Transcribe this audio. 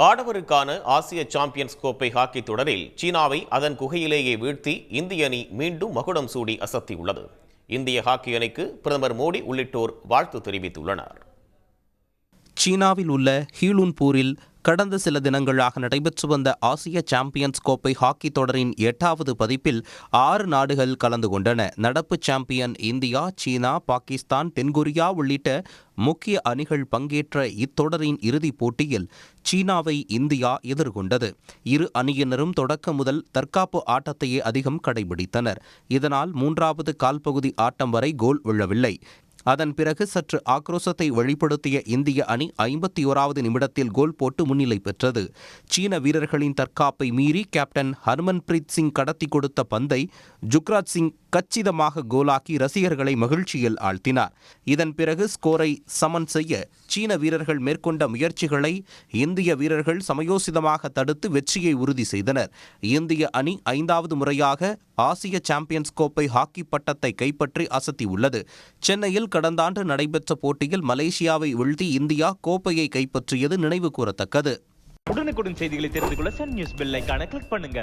ஆடவருக்கான ஆசிய சாம்பியன்ஸ் கோப்பை ஹாக்கி தொடரில் சீனாவை அதன் குகையிலேயே வீழ்த்தி இந்திய அணி மீண்டும் மகுடம் சூடி அசத்தியுள்ளது. இந்திய ஹாக்கி அணிக்கு பிரதமர் மோடி உள்ளிட்டோர் வாழ்த்து தெரிவித்துள்ளனர். சீனாவில் உள்ள ஹீலுன்பூரில் கடந்த சில தினங்களாக நடைபெற்று வந்த ஆசிய சாம்பியன்ஸ் கோப்பை ஹாக்கி தொடரின் 8வது பதிப்பில் 6 நாடுகள் கலந்து கொண்டன. நடப்பு சாம்பியன் இந்தியா, சீனா, பாகிஸ்தான், தென்கொரியா உள்ளிட்ட முக்கிய அணிகள் பங்கேற்ற இத்தொடரின் இறுதிப் போட்டியில் சீனாவை இந்தியா எதிர்கொண்டது. இரு அணியினரும் தொடக்க முதல் தற்காப்பு ஆட்டத்தையே அதிகம் கடைபிடித்தனர். இதனால் 3வது கால்பகுதி ஆட்டம் வரை கோல் விழவில்லை. அதன் பிறகு சற்று ஆக்ரோஷத்தை வெளிப்படுத்திய இந்திய அணி 51வது நிமிடத்தில் கோல் போட்டு முன்னிலை பெற்றது. சீன வீரர்களின் தற்காப்பை மீறி கேப்டன் ஹர்மன்பிரீத் சிங் கடத்தி கொடுத்த பந்தை ஜுக்ராஜ் சிங் கச்சிதமாக கோலாக்கி ரசிகர்களை மகிழ்ச்சியில் ஆழ்த்தினார். இதன் பிறகு ஸ்கோரை சமன் செய்ய சீன வீரர்கள் மேற்கொண்ட முயற்சிகளை இந்திய வீரர்கள் சமயோசிதமாக தடுத்து வெற்றியை உறுதி செய்தனர். இந்திய அணி 5வது முறையாக ஆசிய சாம்பியன்ஸ் கோப்பை ஹாக்கி பட்டத்தை கைப்பற்றி அசத்தியுள்ளது. சென்னையில் கடந்த ஆண்டு நடைபெற்ற போட்டியில் மலேசியாவை வீழ்த்தி இந்தியா கோப்பையை கைப்பற்றியது நினைவு கூறத்தக்கது. உடனுக்குடன் செய்திகளை தெரிந்து கொள்ள சன் நியூஸ் பெல் ஐகானை கிளிக் பண்ணுங்க.